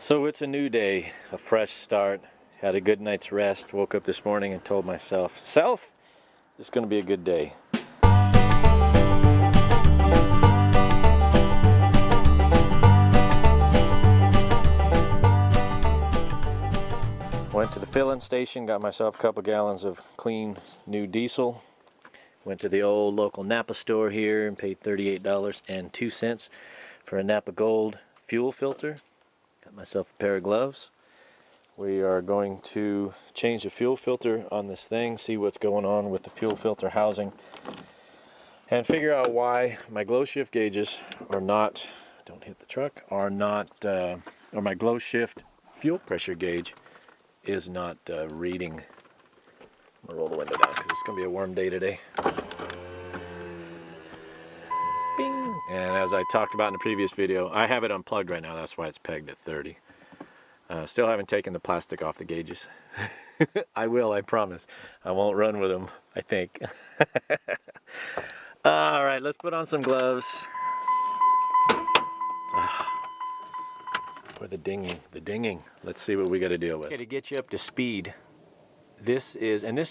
So it's a new day, a fresh start. Had a good night's rest. Woke up this morning and told myself, it's going to be a good day. Went to the filling station, got myself a couple gallons of clean new diesel. Went to the old local Napa store here and paid $38.02 for a Napa Gold fuel filter. Got myself a pair of gloves. We are going to change the fuel filter on this thing, see what's going on with the fuel filter housing, and figure out why my glow shift gauges are not, don't hit the truck, are not, or my glow shift fuel pressure gauge is not reading. I'm gonna roll the window down because it's gonna be a warm day today. Bing! And as I talked about in the previous video, I have it unplugged right now, that's why it's pegged at 30. Still haven't taken the plastic off the gauges. I will, I promise. I won't run with them, I think. Alright, let's put on some gloves. For the dinging. Let's see what we got to deal with. Okay, to get you up to speed, this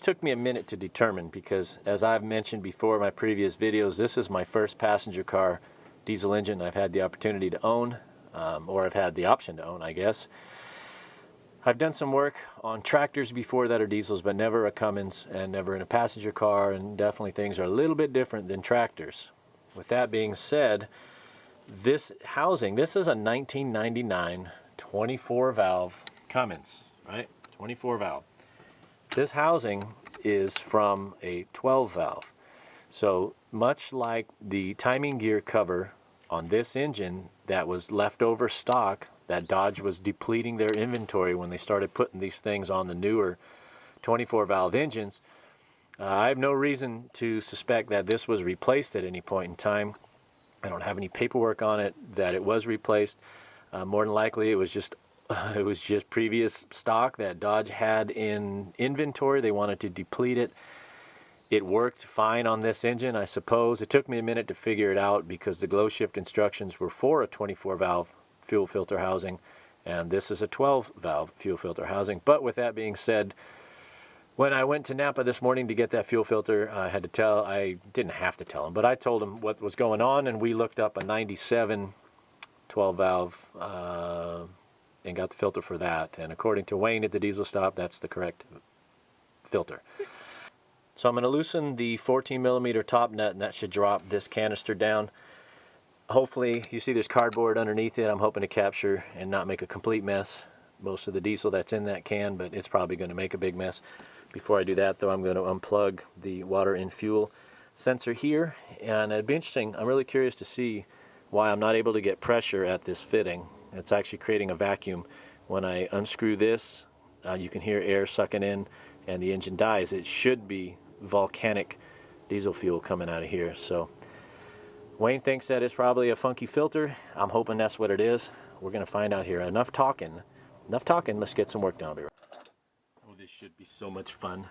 took me a minute to determine because, as I've mentioned before in my previous videos, this is my first passenger car diesel engine I've had the opportunity to own, or I've had the option to own, I guess. I've done some work on tractors before that are diesels, but never a Cummins and never in a passenger car, and definitely things are a little bit different than tractors. With that being said, this housing, this is a 1999 24 valve Cummins, right? 24 valve. This housing is from a 12 valve. So much like the timing gear cover on this engine that was leftover stock, that Dodge was depleting their inventory when they started putting these things on the newer 24 valve engines, I have no reason to suspect that this was replaced at any point in time. I don't have any paperwork on it that it was replaced. More than likely it was just previous stock that Dodge had in inventory. They wanted to deplete it. It worked fine on this engine, I suppose. It took me a minute to figure it out because the glow shift instructions were for a 24 valve fuel filter housing, and this is a 12 valve fuel filter housing. But with that being said, when I went to Napa this morning to get that fuel filter, I didn't have to tell him, but I told him what was going on, and we looked up a 97 12 valve and got the filter for that. And according to Wayne at the diesel stop, that's the correct filter. So I'm going to loosen the 14 millimeter top nut, and that should drop this canister down. Hopefully, you see there's cardboard underneath it. I'm hoping to capture and not make a complete mess. Most of the diesel that's in that can, but it's probably going to make a big mess. Before I do that, though, I'm going to unplug the water and fuel sensor here, and it'd be interesting. I'm really curious to see why I'm not able to get pressure at this fitting. It's actually creating a vacuum. When I unscrew this, you can hear air sucking in, and the engine dies. It should be volcanic diesel fuel coming out of here. So Wayne thinks that it's probably a funky filter. I'm hoping that's what it is. We're going to find out here. Enough talking. Let's get some work done. I'll be right back. Oh, this should be so much fun.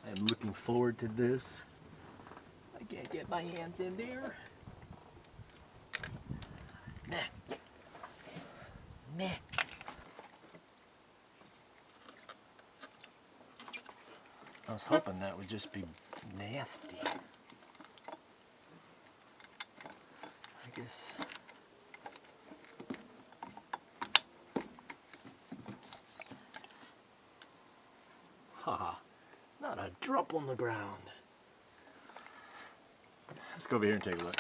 I'm looking forward to this. I can't get my hands in there. Nah. I was hoping that would just be nasty. I guess. Haha, not a drop on the ground. Let's go over here and take a look.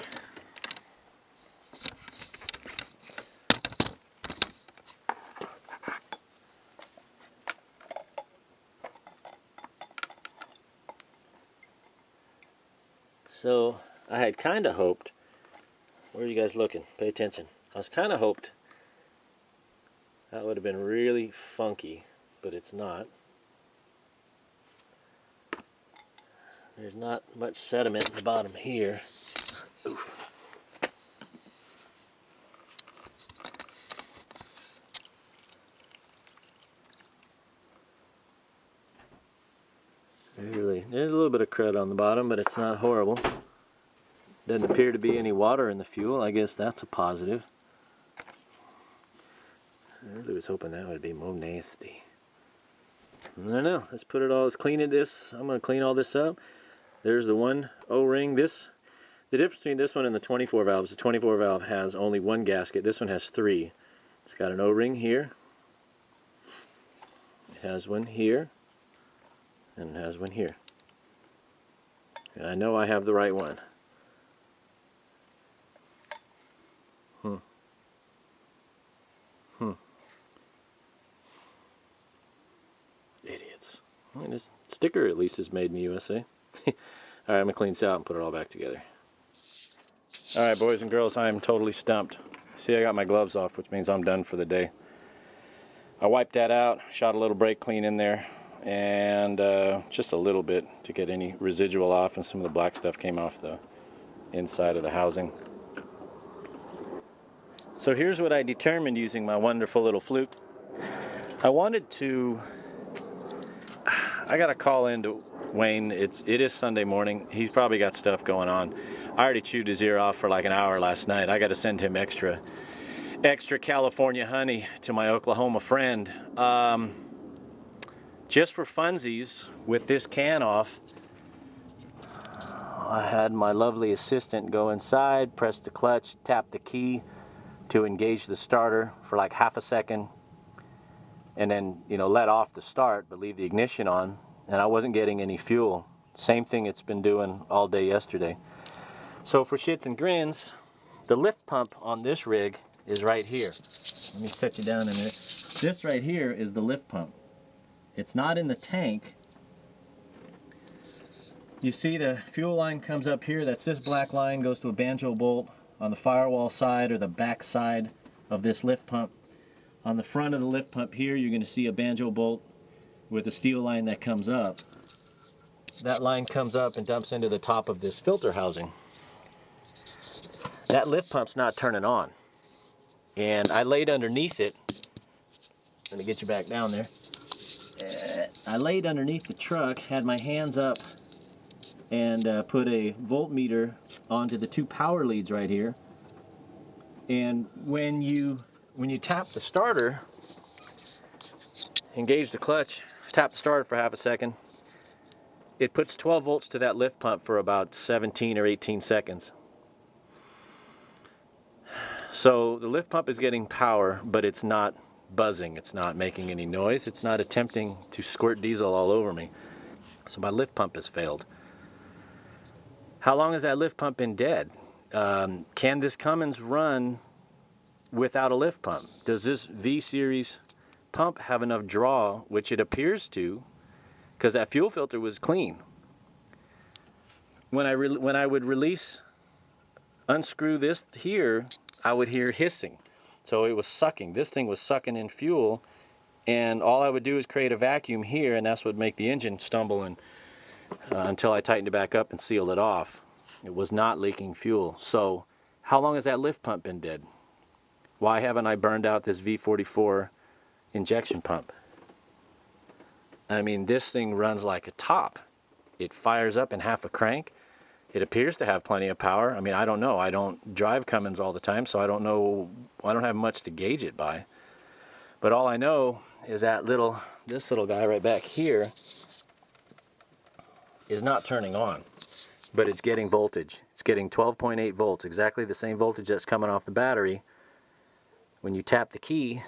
So I had kind of hoped, where are you guys looking? Pay attention. I was kind of hoped that would have been really funky, but it's not. There's not much sediment in the bottom here. Oof. There's a little bit of crud on the bottom, but it's not horrible. Doesn't appear to be any water in the fuel. I guess that's a positive. I really was hoping that would be more nasty. I don't know. Let's put it all. Let's clean it. I'm going to clean all this up. There's the one O-ring. The difference between this one and the 24 valve is the 24 valve has only one gasket. This one has 3. It's got an O-ring here. It has one here. And it has one here. And I know I have the right one. Idiots. Well, this sticker at least is made in the USA. Alright, I'm going to clean this out and put it all back together. Alright, boys and girls, I am totally stumped. See, I got my gloves off, which means I'm done for the day. I wiped that out, shot a little brake clean in there, and just a little bit to get any residual off, and some of the black stuff came off the inside of the housing. So here's what I determined using my wonderful little fluke. I wanted to... I got to call into Wayne. It is Sunday morning. He's probably got stuff going on. I already chewed his ear off for like an hour last night. I got to send him extra California honey to my Oklahoma friend. Just for funsies, with this can off, I had my lovely assistant go inside, press the clutch, tap the key to engage the starter for like half a second, and then, you know, let off the start but leave the ignition on, and I wasn't getting any fuel. Same thing it's been doing all day yesterday. So for shits and grins, the lift pump on this rig is right here. Let me set you down in a minute. This right here is the lift pump. It's not in the tank. You see the fuel line comes up here. That's this black line, goes to a banjo bolt on the firewall side or the back side of this lift pump. On the front of the lift pump here, you're going to see a banjo bolt with a steel line that comes up. That line comes up and dumps into the top of this filter housing. That lift pump's not turning on. And I laid underneath it. Let me get you back down there. I laid underneath the truck, had my hands up, and put a voltmeter onto the 2 power leads right here. And when you tap the starter, engage the clutch, tap the starter for half a second, it puts 12 volts to that lift pump for about 17 or 18 seconds. So the lift pump is getting power, but it's not buzzing, it's not making any noise, it's not attempting to squirt diesel all over me. So my lift pump has failed. How long has that lift pump been dead? Can this Cummins run without a lift pump? Does this V-Series pump have enough draw, which it appears to, because that fuel filter was clean. When I would unscrew this here, I would hear hissing. So it was sucking. This thing was sucking in fuel, and all I would do is create a vacuum here, and that's what would make the engine stumble, and until I tightened it back up and sealed it off. It was not leaking fuel. So how long has that lift pump been dead? Why haven't I burned out this V44 injection pump? I mean, this thing runs like a top. It fires up in half a crank. It appears to have plenty of power. I mean, I don't know. I don't drive Cummins all the time, so I don't know. I don't have much to gauge it by. But all I know is that this little guy right back here is not turning on, but it's getting voltage. It's getting 12.8 volts, exactly the same voltage that's coming off the battery. When you tap the key,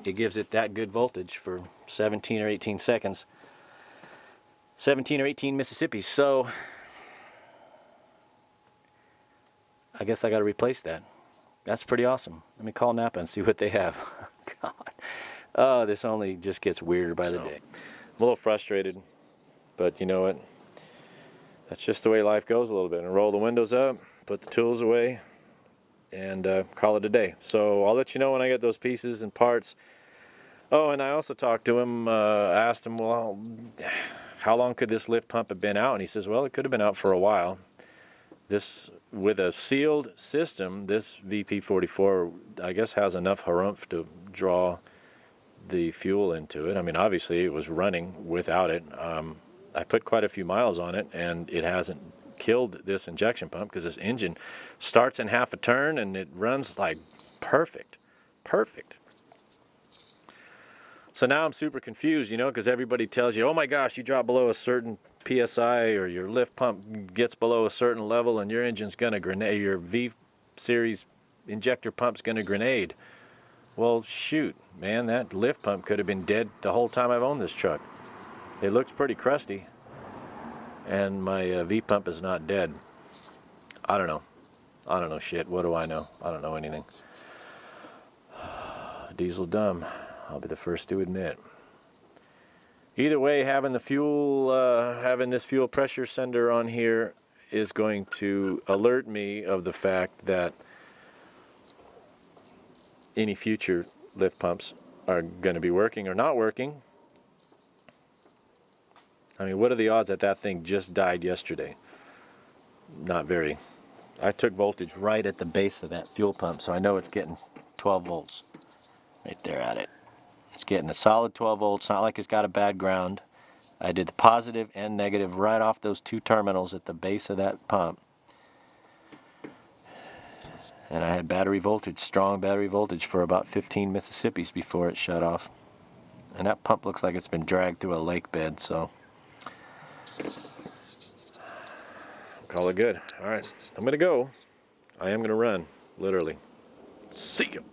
it gives it that good voltage for 17 or 18 seconds. 17 or 18 Mississippis. So I guess I got to replace that. That's pretty awesome. Let me call Napa and see what they have. God. Oh, this only just gets weirder by the day. I'm a little frustrated, but you know what? That's just the way life goes a little bit. And roll the windows up, put the tools away, and call it a day. So I'll let you know when I get those pieces and parts. Oh, and I also talked to him, asked him, well, how long could this lift pump have been out? And he says, well, it could have been out for a while. This, with a sealed system, this VP44, I guess, has enough harumph to draw the fuel into it. I mean, obviously, it was running without it. I put quite a few miles on it, and it hasn't killed this injection pump because this engine starts in half a turn, and it runs like perfect. Perfect. So now I'm super confused, you know, because everybody tells you, oh my gosh, you drop below a certain PSI or your lift pump gets below a certain level and your engine's going to grenade, your V-series injector pump's going to grenade. Well, shoot, man, that lift pump could have been dead the whole time I've owned this truck. It looks pretty crusty, and my V-pump is not dead. I don't know. I don't know shit. What do I know? I don't know anything. Diesel dumb. I'll be the first to admit. Either way, having the fuel, having this fuel pressure sender on here is going to alert me of the fact that any future lift pumps are going to be working or not working. I mean, what are the odds that that thing just died yesterday? Not very. I took voltage right at the base of that fuel pump, so I know it's getting 12 volts. Right there at it. It's getting a solid 12 volts. Not like it's got a bad ground. I did the positive and negative right off those two terminals at the base of that pump. And I had battery voltage, strong battery voltage for about 15 Mississippis before it shut off. And that pump looks like it's been dragged through a lake bed, so call it good. All right, I'm gonna go. I am gonna run, literally. See you.